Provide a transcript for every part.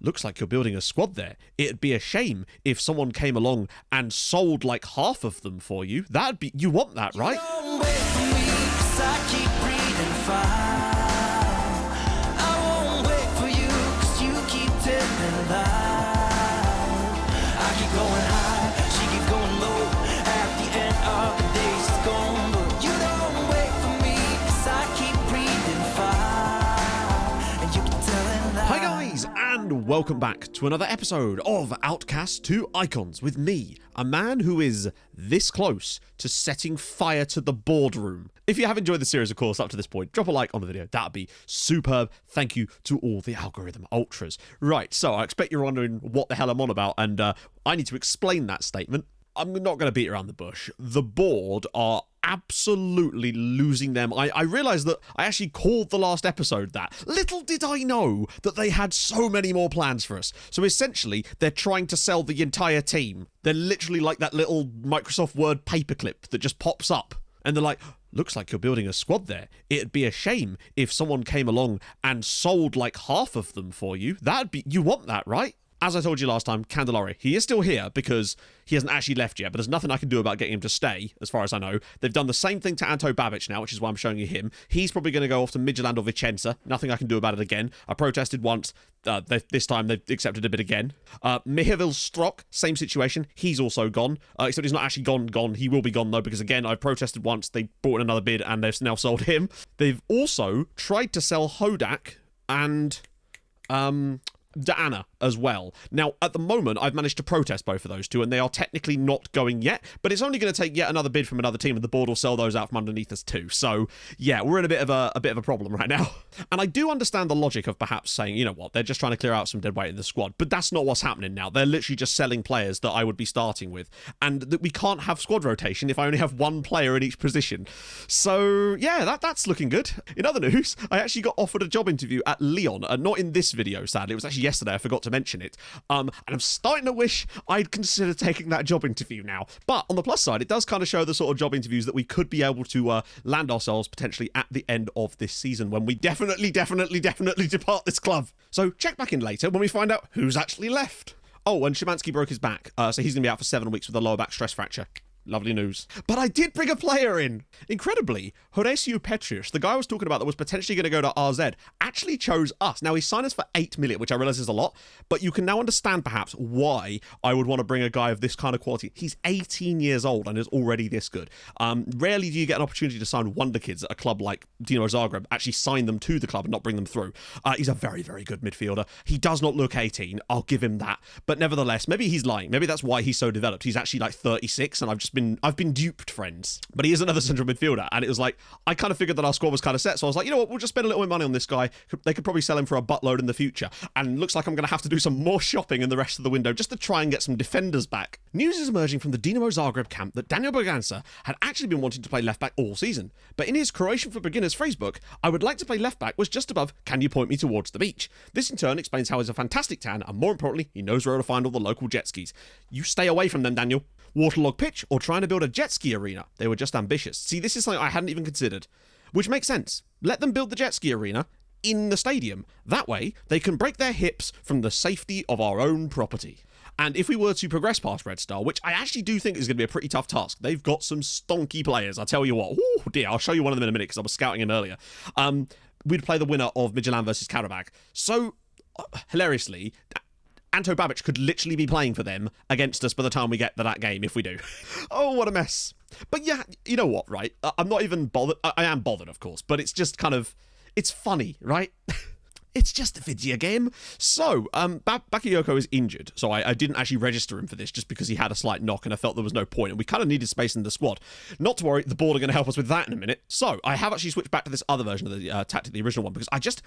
looks like you're building a squad there. It'd be a shame if someone came along and sold like half of them for you. You want that, right? Don't wait for me, 'cause I keep breathing fire. I won't wait for you, 'cause you keep telling lies. I keep going high, she keeps going low. At the end of the day, she's gone. But you don't wait for me, 'cause I keep breathing fire. And you keep telling lies. Hi guys, and welcome back to another episode of Outcasts to Icons with me, a man who is this close to setting fire to the boardroom. If you have enjoyed the series, of course, up to this point, drop a like on the video. That'd be superb. Thank you to all the algorithm ultras. Right, so I expect you're wondering what the hell I'm on about, and I need to explain that statement. I'm not going to beat around the bush. The board are absolutely losing them. I realised that I actually called the last episode that. Little did I know that they had so many more plans for us. So essentially, they're trying to sell the entire team. They're literally like that little Microsoft Word paperclip that just pops up. And they're like, looks like you're building a squad there. It'd be a shame if someone came along and sold like half of them for you. You want that, right? As I told you last time, Candelaria, he is still here because he hasn't actually left yet, but there's nothing I can do about getting him to stay, as far as I know. They've done the same thing to Anto Babic now, which is why I'm showing you him. He's probably going to go off to Midtjylland or Vicenza. Nothing I can do about it again. I protested once. This time they've accepted a bit again. Mihavil Strock, same situation. He's also gone. Except he's not actually gone. He will be gone, though, because, again, I've protested once. They brought in another bid, and they've now sold him. They've also tried to sell Hodak and Diana as well. Now, at the moment, I've managed to protest both of those two, and they are technically not going yet, but it's only going to take yet another bid from another team, and the board will sell those out from underneath us too. So, yeah, we're in a bit of a problem right now. And I do understand the logic of perhaps saying, you know what, they're just trying to clear out some dead weight in the squad, but that's not what's happening now. They're literally just selling players that I would be starting with, and that we can't have squad rotation if I only have one player in each position. So, yeah, that's looking good. In other news, I actually got offered a job interview at Lyon, not in this video, sadly. It was actually yesterday. I forgot to mention it. And I'm starting to wish I'd consider taking that job interview now. But on the plus side, it does kind of show the sort of job interviews that we could be able to land ourselves potentially at the end of this season, when we definitely depart this club. So check back in later when we find out who's actually left. Oh, and Szymanski broke his back, so he's going to be out for 7 weeks with a lower back stress fracture. Lovely news. But I did bring a player in. Incredibly, Horacio Petrius, the guy I was talking about that was potentially going to go to RZ, actually chose us. Now, he signed us for 8 million, which I realise is a lot, but you can now understand perhaps why I would want to bring a guy of this kind of quality. He's 18 years old and is already this good. Rarely do you get an opportunity to sign wonder kids at a club like Dinamo Zagreb, actually sign them to the club and not bring them through. He's a very, very good midfielder. He does not look 18, I'll give him that. But nevertheless, maybe he's lying. Maybe that's why he's so developed. He's actually like 36, and I've been duped, friends. But he is another central midfielder, and it was like, I kind of figured that our squad was kind of set, so I was like, you know what, we'll just spend a little bit of money on this guy. They could probably sell him for a buttload in the future, and looks like I'm going to have to do some more shopping in the rest of the window just to try and get some defenders back. News is emerging from the Dinamo Zagreb camp that Daniel Braganza had actually been wanting to play left-back all season, but in his Croatian for Beginners phrasebook, I would like to play left-back was just above, can you point me towards the beach? This in turn explains how he's a fantastic tan, and more importantly, he knows where to find all the local jet skis. You stay away from them, Daniel. Waterlog pitch, or trying to build a jet ski arena. They were just ambitious. See, this is something I hadn't even considered, which makes sense. Let them build the jet ski arena in the stadium. That way, they can break their hips from the safety of our own property. And if we were to progress past Red Star, which I actually do think is going to be a pretty tough task, they've got some stonky players, I tell you what. Ooh, dear, I'll show you one of them in a minute because I was scouting him earlier. We'd play the winner of Midtjylland versus Karabakh. So, hilariously, Anto Babic could literally be playing for them against us by the time we get to that game, if we do. Oh, what a mess. But yeah, you know what, right? I'm not even bothered. I am bothered, of course, but it's just kind of, it's funny, right? It's just a video game. So, Bakayoko is injured, so I didn't actually register him for this just because he had a slight knock and I felt there was no point, and we kind of needed space in the squad. Not to worry, the board are going to help us with that in a minute. So, I have actually switched back to this other version of the tactic, the original one, because I just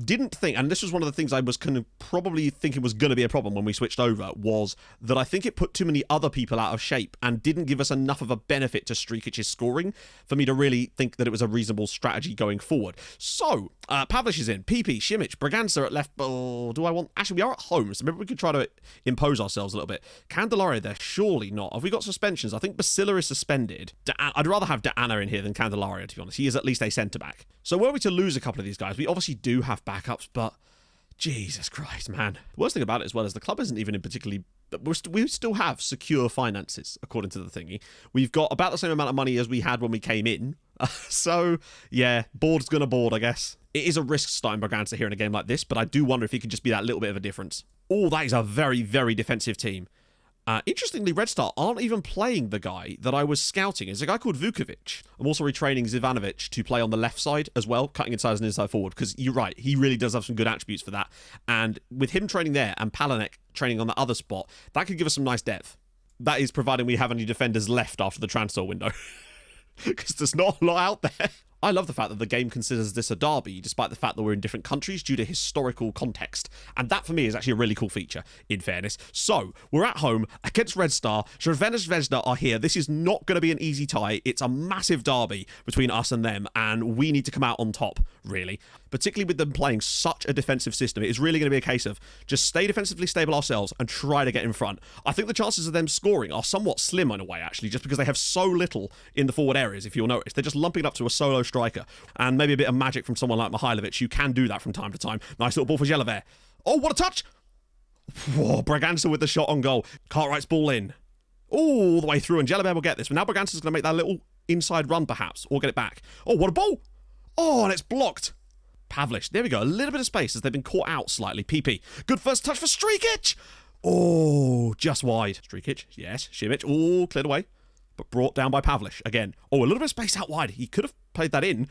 didn't think, and this was one of the things I was kind of probably thinking was going to be a problem when we switched over, was that I think it put too many other people out of shape and didn't give us enough of a benefit to Strikic's scoring for me to really think that it was a reasonable strategy going forward. So, Pavlish is in, PP, Šimić, Braganza at left. Oh, do I want... Actually, we are at home, so maybe we could try to impose ourselves a little bit. Candelaria there, surely not. Have we got suspensions? I think Basila is suspended. I'd rather have Diana in here than Candelaria, to be honest. He is at least a centre-back. So were we to lose a couple of these guys, we obviously do have backups, but Jesus Christ, man. The worst thing about it as well is the club isn't even in particularly... We still have secure finances, according to the thingy. We've got about the same amount of money as we had when we came in. So, yeah, board's gonna board, I guess. It is a risk starting Braganza here in a game like this, but I do wonder if he could just be that little bit of a difference. Oh, that is a very, very defensive team. Interestingly, Red Star aren't even playing the guy that I was scouting. It's a guy called Vukovic. I'm also retraining Zivanovic to play on the left side as well, cutting inside as an inside forward, because you're right, he really does have some good attributes for that. And with him training there and Palanek training on the other spot, that could give us some nice depth. That is providing we have any defenders left after the transfer window. Because there's not a lot out there. I love the fact that the game considers this a derby, despite the fact that we're in different countries due to historical context. And that, for me, is actually a really cool feature, in fairness. So, we're at home against Red Star. Crvena Zvezda are here. This is not going to be an easy tie. It's a massive derby between us and them, and we need to come out on top, really. Particularly with them playing such a defensive system. It is really going to be a case of just stay defensively stable ourselves and try to get in front. I think the chances of them scoring are somewhat slim in a way, actually, just because they have so little in the forward areas, if you'll notice. They're just lumping it up to a solo striker, and maybe a bit of magic from someone like Mihailovic. You can do that from time to time. Nice little ball for Jelever. Oh, what a touch! Whoa, Braganza with the shot on goal. Cartwright's ball in. All the way through, and Jelever will get this. But now Braganza's going to make that little inside run, perhaps, or get it back. Oh, what a ball! Oh, and it's blocked. Pavlich. There we go. A little bit of space as they've been caught out slightly. PP. Good first touch for Strikic. Oh, just wide. Strikic. Yes. Šimić. Oh, cleared away. But brought down by Pavlich again. Oh, a little bit of space out wide. He could have played that in.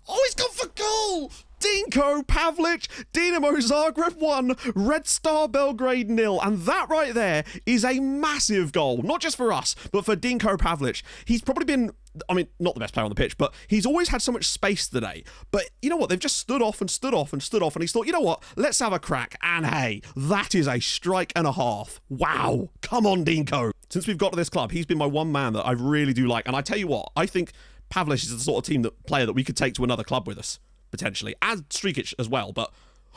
Oh, he's gone for goal! Dinko Pavlich, Dinamo Zagreb 1, Red Star Belgrade 0. And that right there is a massive goal. Not just for us, but for Dinko Pavlich. He's probably been, I mean, not the best player on the pitch, but he's always had so much space today. But you know what? They've just stood off and stood off and stood off. And he's thought, you know what? Let's have a crack. And hey, that is a strike and a half. Wow. Come on, Dinko. Since we've got to this club, he's been my one man that I really do like. And I tell you what, I think Pavlich is the sort of player that we could take to another club with us, potentially. And Strikic as well, but...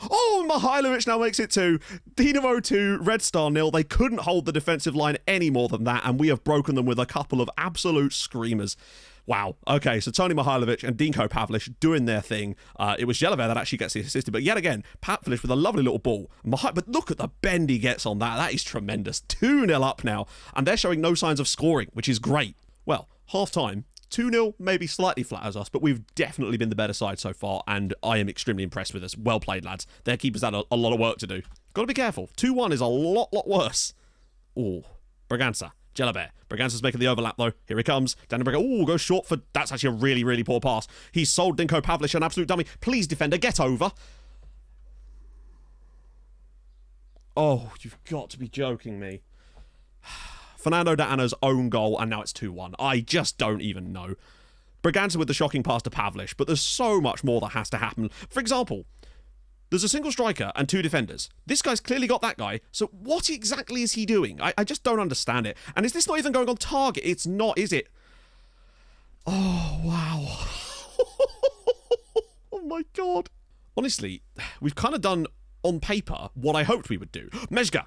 Oh, Mihailovic now makes it 2. Dinamo 2, Red Star 0. They couldn't hold the defensive line any more than that, and we have broken them with a couple of absolute screamers. Wow. Okay, so Tony Mihailovic and Dinko Pavlich doing their thing. It was Jelever that actually gets the assist, but yet again, Pavlich with a lovely little ball. But look at the bend he gets on that. That is tremendous. 2-0 up now, and they're showing no signs of scoring, which is great. Well, half-time. 2-0, maybe slightly flatters us, but we've definitely been the better side so far, and I am extremely impressed with us. Well played, lads. Their keeper's had a lot of work to do. Got to be careful. 2-1 is a lot worse. Oh, Braganza. Jeleber. Braganza's making the overlap, though. Here he comes. Danny Braganza. Oh, goes short for... That's actually a really, really poor pass. He's sold Dinko Pavlich an absolute dummy. Please, defender, get over. Oh, you've got to be joking me. Fernando D'Anna's own goal, and now it's 2-1. I just don't even know. Braganza with the shocking pass to Pavlich, but there's so much more that has to happen. For example, there's a single striker and 2 defenders. This guy's clearly got that guy, so what exactly is he doing? I just don't understand it. And is this not even going on target? It's not, is it? Oh, wow. Oh my god. Honestly, we've kind of done, on paper, what I hoped we would do. Mezga,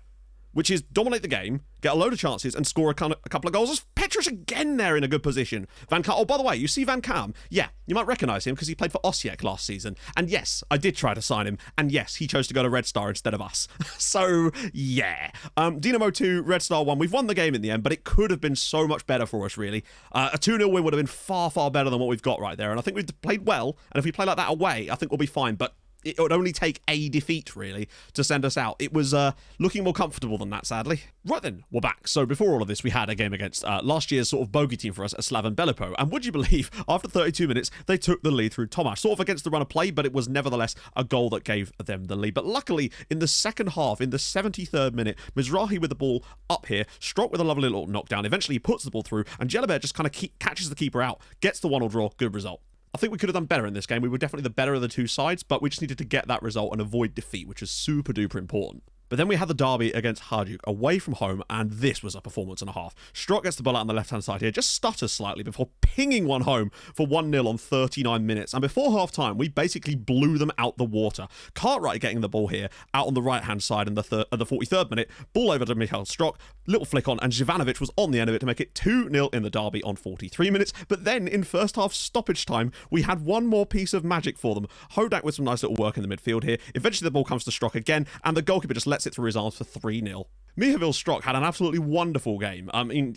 which is dominate the game, get a load of chances, and score a couple of goals. There's Petrus again there in a good position. Van Kam. Oh, by the way, you see Van Kam? Yeah, you might recognise him because he played for Osijek last season. And yes, I did try to sign him. And yes, he chose to go to Red Star instead of us. So, yeah. Dinamo 2, Red Star 1. We've won the game in the end, but it could have been so much better for us, really. A 2-0 win would have been far, far better than what we've got right there. And I think we've played well. And if we play like that away, I think we'll be fine. But it would only take a defeat, really, to send us out. It was looking more comfortable than that, sadly. Right then, we're back. So before all of this, we had a game against last year's sort of bogey team for us, S11-E2. And would you believe, after 32 minutes, they took the lead through Tomasz. Sort of against the run of play, but it was nevertheless a goal that gave them the lead. But luckily, in the second half, in the 73rd minute, Mizrahi with the ball up here, Stroke with a lovely little knockdown. Eventually, he puts the ball through, and Jeleber just kind of catches the keeper out, gets the 1-1 draw. Good result. I think we could have done better in this game. We were definitely the better of the two sides, but we just needed to get that result and avoid defeat, which is super duper important. But then we had the derby against Hajduk away from home, and this was a performance and a half. Strock gets the ball out on the left-hand side here, just stutters slightly before pinging one home for 1-0 on 39 minutes. And before half-time, we basically blew them out the water. Cartwright getting the ball here, out on the right-hand side in the 43rd minute. Ball over to Michael Strock, little flick on, and Jovanovic was on the end of it to make it 2-0 in the derby on 43 minutes. But then, in first half stoppage time, we had one more piece of magic for them. Hodak with some nice little work in the midfield here. Eventually, the ball comes to Strock again, and the goalkeeper just lets it through his arms for 3-0. Mihavil Strock had an absolutely wonderful game.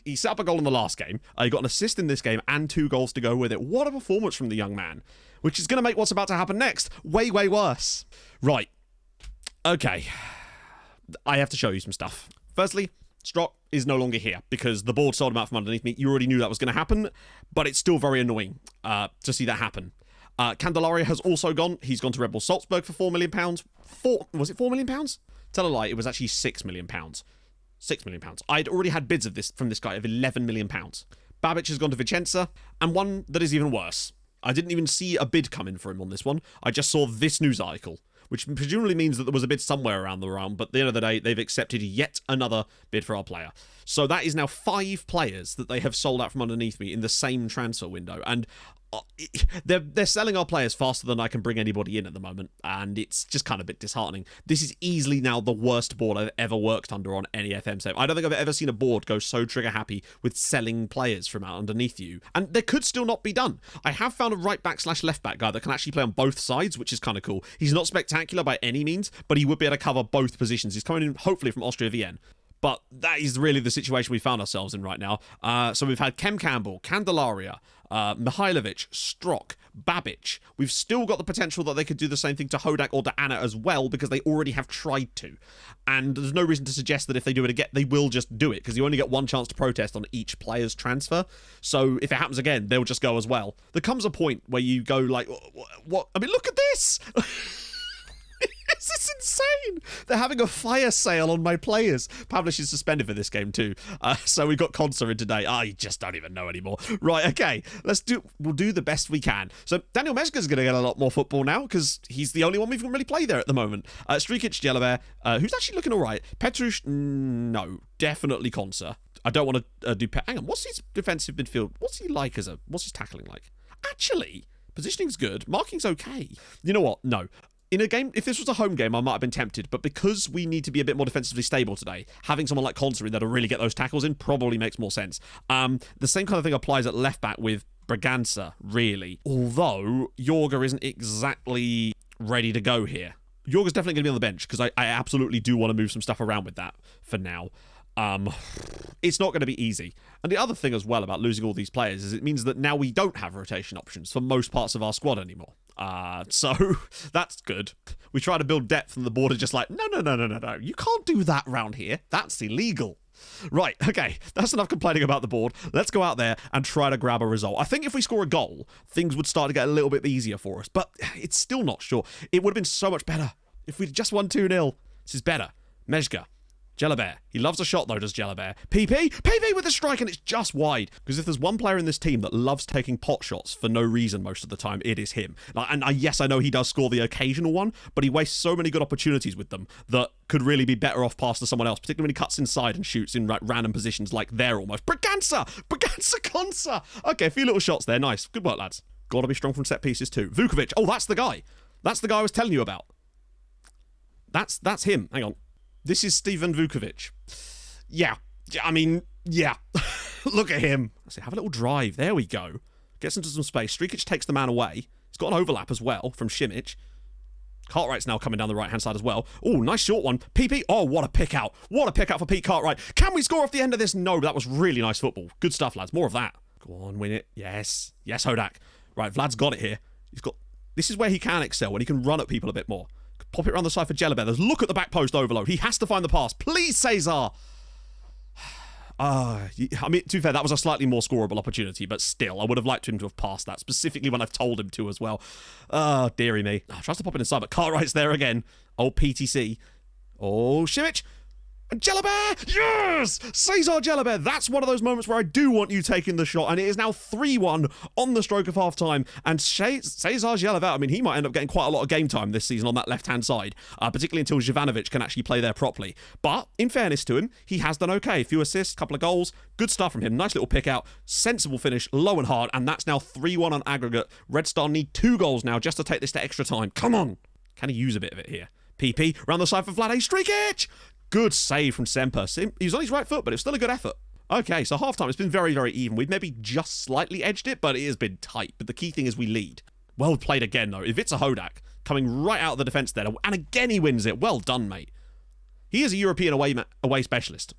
He set up a goal in the last game. He got an assist in this game and 2 goals to go with it. What a performance from the young man, which is going to make what's about to happen next way, way worse. Right. Okay. I have to show you some stuff. Firstly, Strock is no longer here because the board sold him out from underneath me. You already knew that was going to happen, but it's still very annoying to see that happen. Candelaria has also gone. He's gone to Red Bull Salzburg for £4 million. Was it £4 million? Tell a lie, it was actually £6 million. £6 million. I'd already had bids of this from this guy of £11 million. Babic has gone to Vicenza, and one that is even worse. I didn't even see a bid come in for him on this one. I just saw this news article, which presumably means that there was a bid somewhere around the realm, but at the end of the day, they've accepted yet another bid for our player. So that is now 5 players that they have sold out from underneath me in the same transfer window, and they're selling our players faster than I can bring anybody in at the moment, and it's just kind of a bit disheartening. This is easily now the worst board I've ever worked under on any FM save. I don't think I've ever seen a board go so trigger happy with selling players from out underneath you, and they could still not be done. I have found a right back / left back guy that can actually play on both sides, which is kind of cool. He's not spectacular by any means, but he would be able to cover both positions. He's coming in hopefully from Austria Vienna. But that is really the situation we found ourselves in right now. So we've had Kem Campbell, Candelaria, Mihailovic, Strock, Babic. We've still got the potential that they could do the same thing to Hodak or to Anna as well, because they already have tried to. And there's no reason to suggest that if they do it again, they will just do it, because you only get one chance to protest on each player's transfer. So if it happens again, they'll just go as well. There comes a point where you go like, what? I mean, look at this! This is insane. They're having a fire sale on my players. Pavlish is suspended for this game too. So we've got Konsa in today. I just don't even know anymore. Right, okay. We'll do the best we can. So Daniel Mezga's going to get a lot more football now because he's the only one we can really play there at the moment. Strikic, Jelabert, who's actually looking all right. Petrush, no. Definitely Konsa. I don't want to do... Hang on, what's his defensive midfield? What's he like what's his tackling like? Actually, positioning's good. Marking's okay. You know what? No. In a game, if this was a home game, I might have been tempted, but because we need to be a bit more defensively stable today, having someone like Konsa in that'll really get those tackles in probably makes more sense. The same kind of thing applies at left back with Braganza, really. Although, Jorge isn't exactly ready to go here. Jorge's definitely going to be on the bench, because I absolutely do want to move some stuff around with that for now. It's not going to be easy. And the other thing as well about losing all these players is it means that now we don't have rotation options for most parts of our squad anymore. So that's good. We try to build depth and the board is just like, no. You can't do that round here. That's illegal. Right, okay, that's enough complaining about the board. Let's go out there and try to grab a result. I think if we score a goal, things would start to get a little bit easier for us, but it's still not sure. It would have been so much better if we'd just won 2-0. This is better. Mezga. Jelabert. He loves a shot though, does Jelabert. PP with a strike, and it's just wide. Because if there's one player in this team that loves taking pot shots for no reason most of the time, it is him. Yes, I know he does score the occasional one, but he wastes so many good opportunities with them that could really be better off passed to someone else, particularly when he cuts inside and shoots in random positions like there almost. Braganza Konsa! Okay, a few little shots there. Nice. Good work, lads. Gotta be strong from set pieces too. Vukovic. Oh, that's the guy. That's the guy I was telling you about. That's him. Hang on. This is Stevan Vukovic. Yeah. I mean, yeah. Look at him. I say, have a little drive. There we go. Gets into some space. Strikic takes the man away. He's got an overlap as well from Simic. Cartwright's now coming down the right-hand side as well. Oh, nice short one. PP. Oh, what a pick out. What a pick out for Pete Cartwright. Can we score off the end of this? No, that was really nice football. Good stuff, lads. More of that. Go on, win it. Yes. Yes, Hodak. Right, Vlad's got it here. This is where he can excel, when he can run at people a bit more. Pop it around the side for Jelabert. There's look at the back post overload. He has to find the pass. Please, Cesar. I mean, to be fair, that was a slightly more scoreable opportunity, but still, I would have liked him to have passed that, specifically when I've told him to as well. Oh, dearie me. Tries to pop it inside, but Cartwright's there again. Old PTC. Oh, Simic. And Jellybear! Yes! Cesar Jellybear! That's one of those moments where I do want you taking the shot, and it is now 3-1 on the stroke of half-time, and Cesar Jellybear, I mean, he might end up getting quite a lot of game time this season on that left-hand side, particularly until Jovanovic can actually play there properly. But, in fairness to him, he has done okay. A few assists, couple of goals, good stuff from him. Nice little pick out, sensible finish, low and hard, and that's now 3-1 on aggregate. Red Star need 2 goals now just to take this to extra time. Come on! Can he use a bit of it here? PP, round the side for Vlade Strikic! Good save from Semper. He was on his right foot, but it was still a good effort. Okay, so half-time, it's been very, very even. We've maybe just slightly edged it, but it has been tight. But the key thing is we lead. Well played again, though. Ivica Hodak coming right out of the defence there. And again, he wins it. Well done, mate. He is a European away specialist.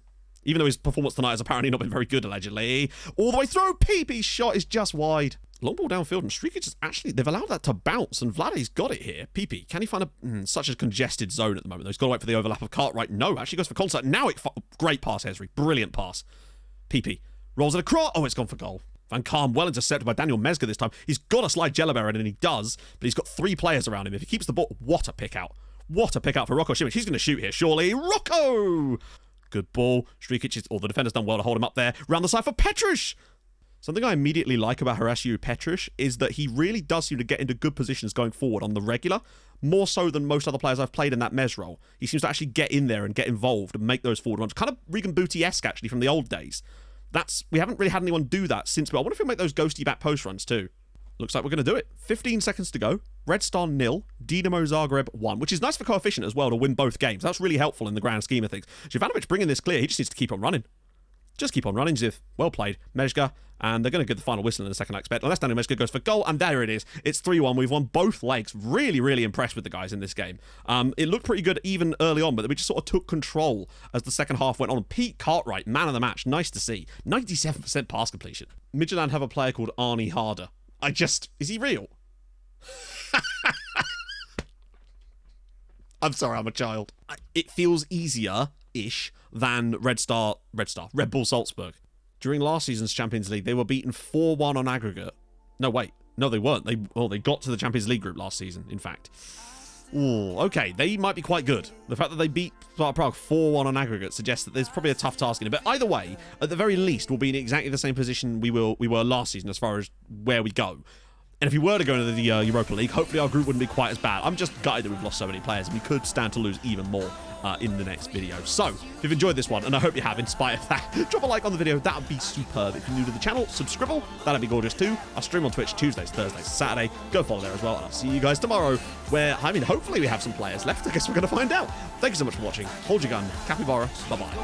Even though his performance tonight has apparently not been very good, allegedly. All the way through. PP's shot is just wide. Long ball downfield, and Strikic is actually, they've allowed that to bounce, and Vlade's got it here. PP, can he find such a congested zone at the moment? He's got to wait for the overlap of Cartwright. No, actually goes for contact. Now great pass, Hezri. Brilliant pass. PP rolls it across. Oh, it's gone for goal. Van Kaam well intercepted by Daniel Mezger this time. He's got to slide Jellybear in, and he does, but he's got 3 players around him. If he keeps the ball, what a pick out. What a pick out for Rocco Simic. He's going to shoot here, surely. Rocco! Good ball. Strikic is, the defender's done well to hold him up there. Round the side for Petrush. Something I immediately like about Horacio Petrush is that he really does seem to get into good positions going forward on the regular, more so than most other players I've played in that Mez role. He seems to actually get in there and get involved and make those forward runs. Kind of Regan Booty-esque, actually, from the old days. We haven't really had anyone do that since, but I wonder if he'll make those ghosty back post runs too. Looks like we're going to do it. 15 seconds to go. Red Star 0, Dinamo Zagreb 1, which is nice for coefficient as well to win both games. That's really helpful in the grand scheme of things. Jovanovic bringing this clear. He just needs to keep on running. Just keep on running, Ziv. Well played. Mezger, and they're going to get the final whistle in a second, I expect. Unless Daniel Mezger goes for goal, and there it is. It's 3-1. We've won both legs. Really, really impressed with the guys in this game. It looked pretty good even early on, but we just sort of took control as the second half went on. Pete Cartwright, man of the match. Nice to see. 97% pass completion. Midtjylland have a player called Arnie Harder. Is he real? I'm sorry, I'm a child. It feels easier-ish than Red Bull Salzburg. During last season's Champions League, they were beaten 4-1 on aggregate. No, wait. No, they weren't. They got to the Champions League group last season, in fact. Ooh, okay, they might be quite good. The fact that they beat Sparta Prague 4-1 on aggregate suggests that there's probably a tough task in it. But either way, at the very least, we'll be in exactly the same position we were last season as far as where we go. And if we were to go into the Europa League, hopefully our group wouldn't be quite as bad. I'm just gutted that we've lost so many players, and we could stand to lose even more in the next video. So, if you've enjoyed this one, and I hope you have in spite of that, drop a like on the video. That would be superb. If you're new to the channel, subscribe. That'd be gorgeous too. I stream on Twitch Tuesdays, Thursdays, Saturday. Go follow there as well, and I'll see you guys tomorrow, where, hopefully we have some players left. I guess we're going to find out. Thank you so much for watching. Hold your gun. Capybara. Bye-bye.